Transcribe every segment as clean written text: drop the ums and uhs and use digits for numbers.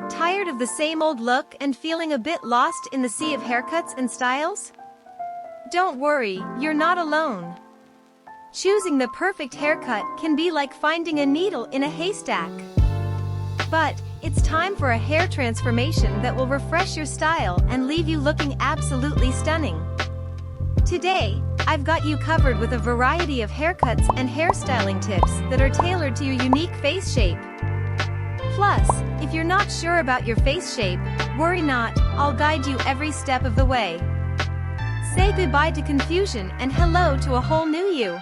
Tired of the same old look and feeling a bit lost in the sea of haircuts and styles? Don't worry, you're not alone. Choosing the perfect haircut can be like finding a needle in a haystack. But it's time for a hair transformation that will refresh your style and leave you looking absolutely stunning. Today, I've got you covered with a variety of haircuts and hairstyling tips that are tailored to your unique face shape. Plus, if you're not sure about your face shape, worry not, I'll guide you every step of the way. Say goodbye to confusion and hello to a whole new you.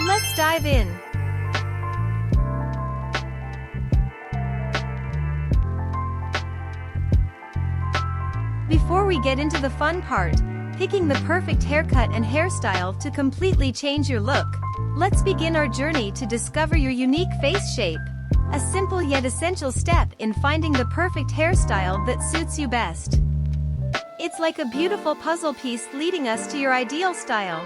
Let's dive in. Before we get into the fun part, picking the perfect haircut and hairstyle to completely change your look, let's begin our journey to discover your unique face shape. A simple yet essential step in finding the perfect hairstyle that suits you best. It's like a beautiful puzzle piece leading us to your ideal style.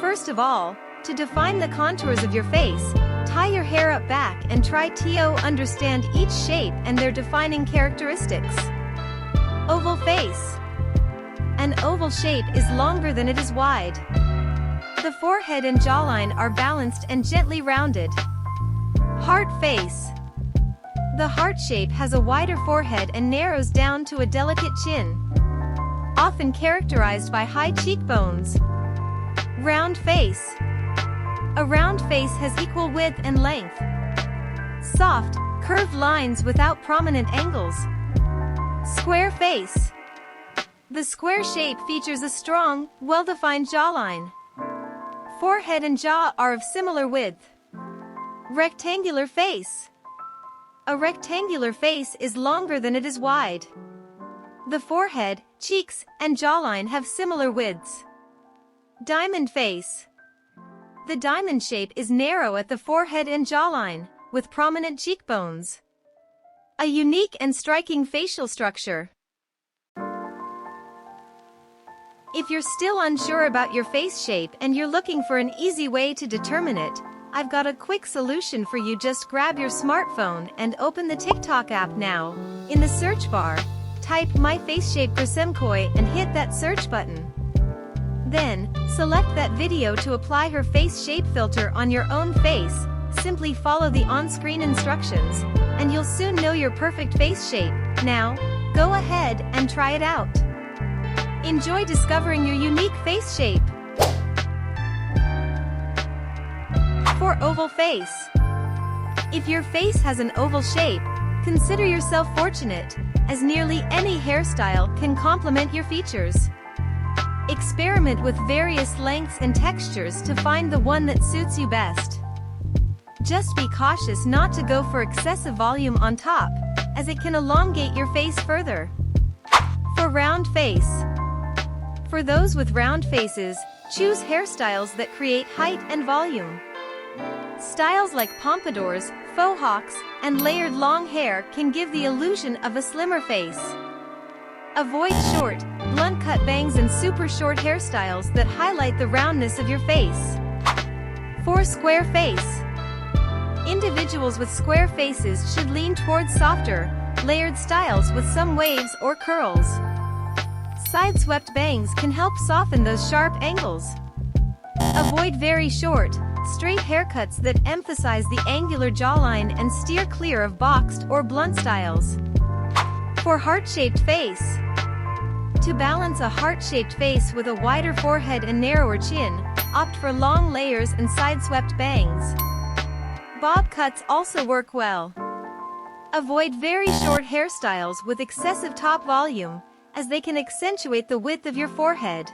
First of all, to define the contours of your face, tie your hair up back and try to understand each shape and their defining characteristics. Oval face. An oval shape is longer than it is wide. The forehead and jawline are balanced and gently rounded. Heart face. The heart shape has a wider forehead and narrows down to a delicate chin, often characterized by high cheekbones. Round face. A round face has equal width and length. Soft, curved lines without prominent angles. Square face. The square shape features a strong, well-defined jawline. Forehead and jaw are of similar width. Rectangular face. A rectangular face is longer than it is wide. The forehead, cheeks, and jawline have similar widths. Diamond face. The diamond shape is narrow at the forehead and jawline, with prominent cheekbones. A unique and striking facial structure. If you're still unsure about your face shape and you're looking for an easy way to determine it, I've got a quick solution for you. Just grab your smartphone and open the TikTok app now. In the search bar, type My Face Shape Persemkoi and hit that search button. Then, select that video to apply her face shape filter on your own face. Simply follow the on-screen instructions, and you'll soon know your perfect face shape. Now, go ahead and try it out. Enjoy discovering your unique face shape. For oval face. If your face has an oval shape, consider yourself fortunate, as nearly any hairstyle can complement your features. Experiment with various lengths and textures to find the one that suits you best. Just be cautious not to go for excessive volume on top, as it can elongate your face further. For round face. For those with round faces, choose hairstyles that create height and volume. Styles like pompadours, faux hawks, and layered long hair can give the illusion of a slimmer face. Avoid short, blunt-cut bangs and super short hairstyles that highlight the roundness of your face. For square face. Individuals with square faces should lean towards softer, layered styles with some waves or curls. Side-swept bangs can help soften those sharp angles. Avoid very short, straight haircuts that emphasize the angular jawline and steer clear of boxed or blunt styles. For heart-shaped face. To balance a heart-shaped face with a wider forehead and narrower chin, opt for long layers and side-swept bangs. Bob cuts also work well. Avoid very short hairstyles with excessive top volume, as they can accentuate the width of your forehead.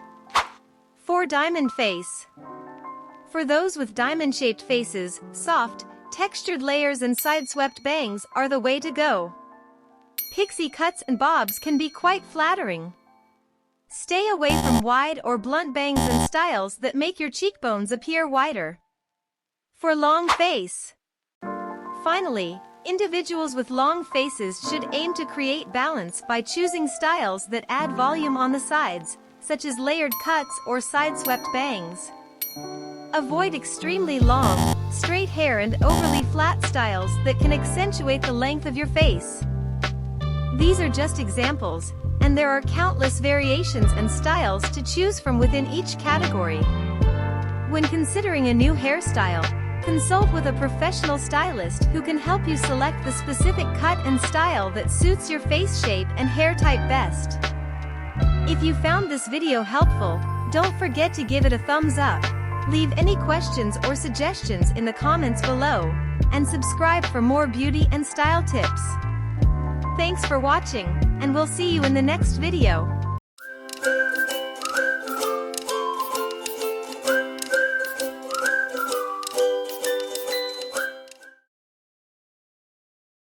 For diamond face. For those with diamond-shaped faces, soft, textured layers and side-swept bangs are the way to go. Pixie cuts and bobs can be quite flattering. Stay away from wide or blunt bangs and styles that make your cheekbones appear wider. For long face. Finally, individuals with long faces should aim to create balance by choosing styles that add volume on the sides, such as layered cuts or side-swept bangs. Avoid extremely long, straight hair and overly flat styles that can accentuate the length of your face. These are just examples, and there are countless variations and styles to choose from within each category. When considering a new hairstyle, consult with a professional stylist who can help you select the specific cut and style that suits your face shape and hair type best. If you found this video helpful, don't forget to give it a thumbs up, leave any questions or suggestions in the comments below, and subscribe for more beauty and style tips. Thanks for watching, and we'll see you in the next video.